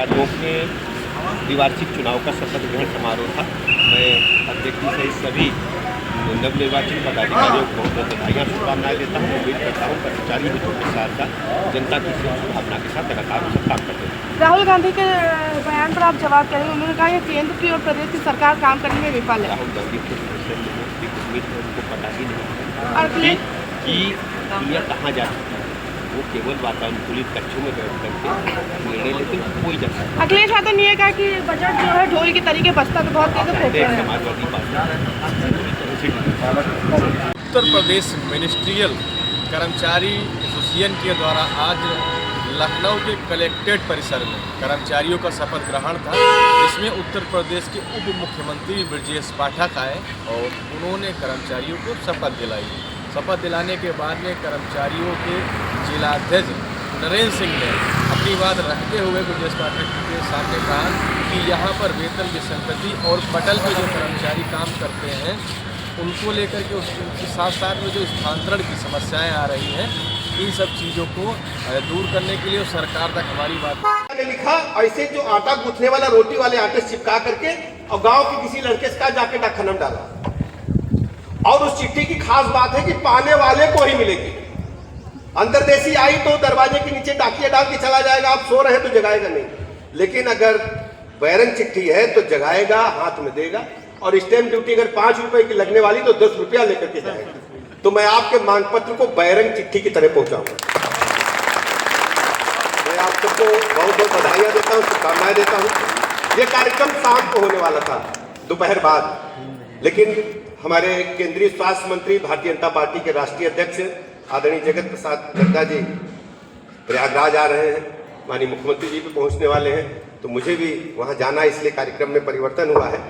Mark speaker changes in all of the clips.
Speaker 1: अधिकारियों के द्विवार्षिक चुनाव का शपथ ग्रहण समारोह था। मैं अध्यक्ष सहित सभी नवनिर्वाचित पदाधिकारियों को बहुत बहुत बधाइयाँ शुभकामनाएं देता हूँ। उम्मीद करता हूँ कर्मचारी हितों के साथ साथ जनता की भावना के साथ लगातार उसे काम करते हैं।
Speaker 2: राहुल गांधी के बयान पर आप जवाब करेंगे। उन्होंने कहा कि केंद्र की और प्रदेश की सरकार काम करने में विफल है।
Speaker 1: राहुल गांधी के विषय में उम्मीद है उनको पता ही नहीं
Speaker 2: और
Speaker 1: कि ये कहाँ जा सकती है। वो केवल वातानुकूलित कक्षों में बैठ करके निर्णय लेते हैं, कोई जा सकता।
Speaker 2: अखिलेश यादव ने यह कहा कि बजट जो है ढोल के तरीके बसता तो बहुत तेज है।
Speaker 1: समाजवादी पार्टी
Speaker 3: उत्तर प्रदेश मिनिस्ट्रियल कर्मचारी एसोसिएशन के द्वारा आज लखनऊ के कलेक्ट्रेट परिसर में कर्मचारियों का शपथ ग्रहण था, जिसमें उत्तर प्रदेश के उप मुख्यमंत्री ब्रजेश पाठक आए और उन्होंने कर्मचारियों को शपथ दिलाई। शपथ दिलाने के बाद में कर्मचारियों के जिलाध्यक्ष नरेंद्र सिंह ने अपनी बात रखते हुए ब्रजेश पाठक के सामने कहा कि यहाँ पर वेतन विसंगति और पटल पे जो कर्मचारी काम करते हैं उनको लेकर के उसके साथ साथ में जो स्थानांतरण की समस्याएं आ रही हैं, इन सब चीज़ों को दूर करने के लिए सरकार तक हमारी बात
Speaker 4: लिखा। ऐसे जो आटा गूंथने वाला रोटी वाले आटे चिपका करके और गांव के किसी लड़के से जाके डाकखाना में डाला। और उस चिट्ठी की खास बात है कि पाने वाले को ही मिलेगी। अंतरदेशी आई तो दरवाजे के नीचे डाकिया डाल के चला जाएगा, आप सो रहे तो जगाएगा नहीं। लेकिन अगर बैरंग चिट्ठी है तो जगाएगा, हाथ में देगा। और स्टैंप ड्यूटी अगर 5 रुपए की लगने वाली तो 10 रुपया लेकर के जाएगा। तो मैं आपके मांग पत्र को बैरंग चिट्ठी की तरह पहुंचाऊंगा। मैं आप सबको बहुत बहुत बधाइयां देता हूं, शुभकामनाएं देता हूं। ये कार्यक्रम शाम को होने वाला था, दोपहर बाद, लेकिन हमारे केंद्रीय स्वास्थ्य मंत्री भारतीय जनता पार्टी के राष्ट्रीय अध्यक्ष आदरणीय जगत प्रसाद नड्डा जी प्रयागराज आ रहे हैं, माननीय मुख्यमंत्री जी भी पहुंचने वाले हैं, तो मुझे भी वहां जाना, इसलिए कार्यक्रम में परिवर्तन हुआ है।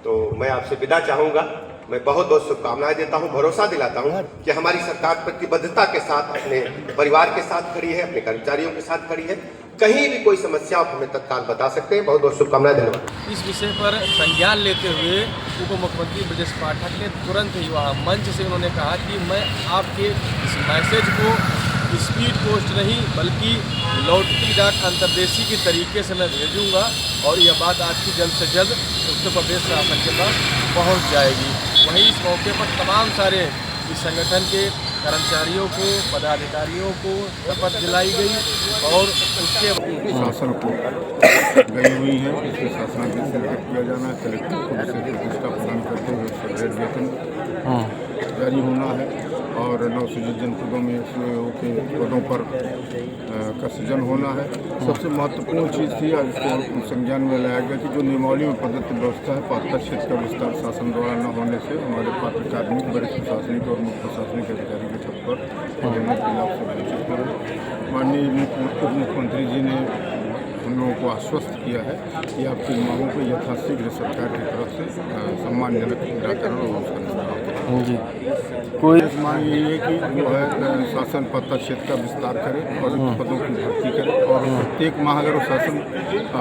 Speaker 4: तो मैं आपसे विदा चाहूंगा। मैं बहुत बहुत शुभकामनाएं देता हूं, भरोसा दिलाता हूं कि हमारी सरकार प्रतिबद्धता के साथ अपने परिवार के साथ खड़ी है, अपने कर्मचारियों के साथ खड़ी है। कहीं भी कोई समस्या आप हमें तत्काल बता सकते हैं। बहुत बहुत शुभकामनाएं, धन्यवाद।
Speaker 3: इस विषय पर संज्ञान लेते हुए उप मुख्यमंत्री ब्रजेश पाठक ने तुरंत ही वहाँ मंच से उन्होंने कहा कि मैं आपके इस मैसेज को स्पीड पोस्ट नहीं बल्कि लौटती डाक अंतरदेशी के तरीके से मैं भेजूंगा और यह बात आपकी जल्द से जल्द उत्तर प्रदेश शासन के पास पहुंच जाएगी। वहीं इस मौके पर तमाम सारे इस संगठन के कर्मचारियों को, पदाधिकारियों को शपथ दिलाई गई और उसके
Speaker 5: शासन को गई हुई है। इसके शासनादेश से किया जाना है। कलेक्टर को विशेष प्रतिष्ठा प्रदान करते हुए उसका ग्रेड वेतन जारी होना है और नवसृजित जनपदों में के पदों पर का सृजन होना है। सबसे महत्वपूर्ण चीज़ थी आज इसको संज्ञान में लाया गया कि जो नियमावली में पदोन्नति व्यवस्था है, पात्र क्षेत्र का विस्तार शासन द्वारा न होने से हमारे पात्र कार्मिक वरिष्ठ प्रशासनिक और मुख्य प्रशासनिक अधिकारी के पद पर पदोन्नति के लाभ से वंचित हो रहे। माननीय उप मुख्यमंत्री जी ने हम लोगों को आश्वस्त किया है कि आपकी मांगों को यथाशीघ्र सरकार की तरफ से सम्मानजनक निराकरण और उसका निस्तारण
Speaker 6: जी। कोई
Speaker 5: मांग यही है कि जो है शासन पत्र क्षेत्र का विस्तार करे और पदों की भर्ती करे और प्रत्येक माह अगर शासन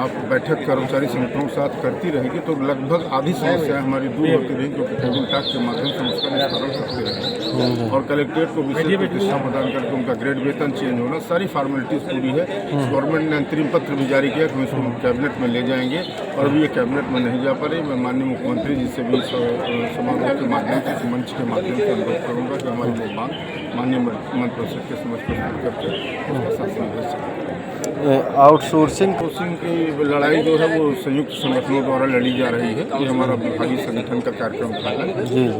Speaker 5: आप बैठक कर्मचारी संगठनों के साथ करती रहेगी तो लगभग आधी समस्याएं हमारी दूर होती रहेंगी, क्योंकि टेबल टाक के माध्यम से उसका निस्तारण करते रहेंगे। और कलेक्ट्रेट को विशेष प्रतिष्ठा प्रदान करके उनका ग्रेड वेतन चेंज होना, सारी फॉर्मेलिटीज पूरी है। गवर्नमेंट ने अंतरिम पत्र भी जारी किया कि हम इसको कैबिनेट में ले जाएंगे और अभी ये कैबिनेट में नहीं जा पा रही। मैं माननीय मुख्यमंत्री जी से भी समारोह के माध्यम से, इस मंच के माध्यम से अनुरोध करूँगा कि हमारी वो मांग माननीय मंत्रिपरिषद के समक्ष प्रस्तुत करके शासन भेज सकें।
Speaker 6: आउटसोर्सिंग
Speaker 5: की लड़ाई जो है वो संयुक्त संगठनों द्वारा लड़ी जा रही है। ये हमारा विभागीय संगठन का कार्यक्रम था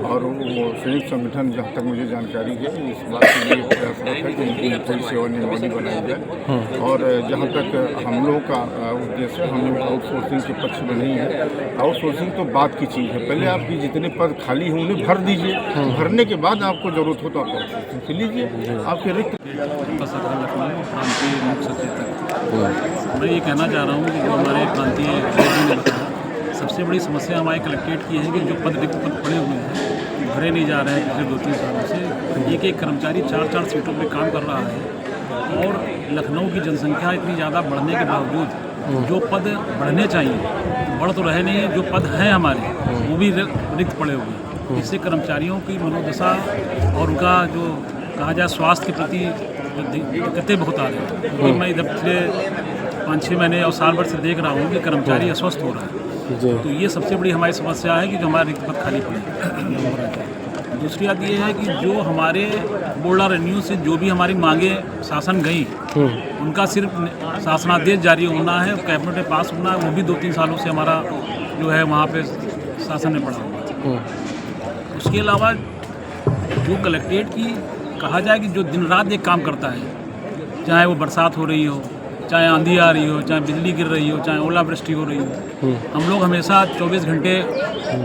Speaker 5: और वो संयुक्त संगठन, जहाँ तक मुझे जानकारी है, इस बात के लिए प्रयासरत है कि इनकी कोई सेवा नियमावली बनाई जाए। और जहाँ तक हम लोगों का उद्देश्य है, हम लोग आउटसोर्सिंग के पक्ष में नहीं है। आउटसोर्सिंग तो बात की चीज़ है, पहले आपकी जितने पद खाली हैं उन्हें भर दीजिए, भरने के बाद आपको जरूरत हो तो आप आउटसोर्सिंग से लीजिए। आपके रिक्त
Speaker 7: मैं ये कहना चाह रहा हूँ कि जो हमारे प्रांतीय ने बताया, सबसे बड़ी समस्या हमारे कलेक्ट्रेट की है कि जो पद रिक्त पद पड़े हुए हैं, भरे नहीं जा रहे हैं। पिछले 2-3 सालों से एक कर्मचारी 4-4 सीटों पे काम कर रहा है और लखनऊ की जनसंख्या इतनी ज़्यादा बढ़ने के बावजूद जो पद बढ़ने चाहिए बढ़ तो रहे नहीं, जो पद हैं हमारे वो भी रिक्त पड़े हुए हैं। इससे कर्मचारियों की मनोदशा और उनका जो कहा जाए स्वास्थ्य के प्रति दिक्कतें बहुत आ रही हैं। क्योंकि मैं इधर पिछले 5-6 महीने और साल भर से देख रहा हूँ कि कर्मचारी अस्वस्थ हो रहा है।
Speaker 6: जी
Speaker 7: तो ये सबसे बड़ी हमारी समस्या है कि जो हमारा रिक्त पद खाली पड़े। दूसरी बात ये है कि जो हमारे बोर्ड ऑफ रेवेन्यू से जो भी हमारी मांगे शासन गई, उनका सिर्फ शासनादेश जारी होना है, कैबिनेट में पास होना है, वो भी 2-3 सालों से हमारा जो है वहाँ पे शासन में पड़ा हुआ है। उसके अलावा जो कलेक्ट्रेट की कहा जाए कि जो दिन रात एक काम करता है, चाहे वो बरसात हो रही हो, चाहे आंधी आ रही हो, चाहे बिजली गिर रही हो, चाहे ओलावृष्टि हो रही हो, हम लोग हमेशा 24 घंटे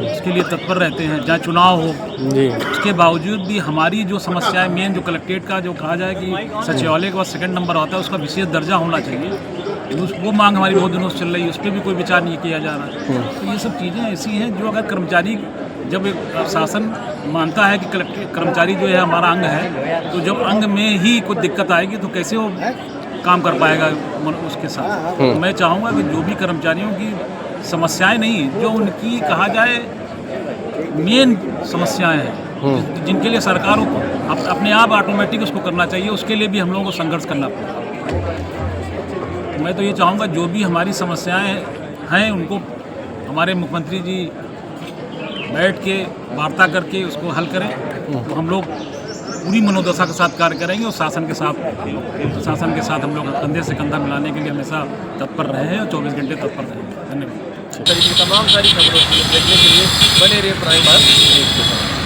Speaker 7: इसके लिए तत्पर रहते हैं, चाहे चुनाव हो।
Speaker 6: जी
Speaker 7: उसके बावजूद भी हमारी जो समस्या है मेन, जो कलेक्ट्रेट का जो कहा जाए कि सचिवालय के बाद 2nd नंबर आता है, उसका विशेष दर्जा होना चाहिए, वो मांग हमारी बहुत दिनों से चल रही है, उस पर भी कोई विचार नहीं किया जा रहा है। तो ये सब चीज़ें ऐसी हैं जो अगर कर्मचारी, जब एक शासन मानता है कि कर्मचारी जो है हमारा अंग है, तो जब अंग में ही कुछ दिक्कत आएगी तो कैसे वो काम कर पाएगा उसके साथ। तो मैं चाहूँगा कि जो भी कर्मचारियों की समस्याएं नहीं, जो उनकी कहा जाए मेन समस्याएं हैं, जिनके लिए सरकार को अपने आप ऑटोमेटिक उसको करना चाहिए, उसके लिए भी हम लोगों को संघर्ष करना पड़ेगा। मैं तो ये चाहूँगा जो भी हमारी समस्याएं हैं उनको हमारे मुख्यमंत्री जी बैठ के वार्ता करके उसको हल करें, तो हम लोग पूरी मनोदशा के साथ कार्य करेंगे और शासन के साथ हम लोग कंधे से कंधा मिलाने के लिए हमेशा तत्पर रहे हैं और 24 घंटे तत्पर रहेंगे। धन्यवाद।
Speaker 3: तमाम सारी खबरों को देखने के लिए बने रहिए प्राइम न्यूज़ के साथ।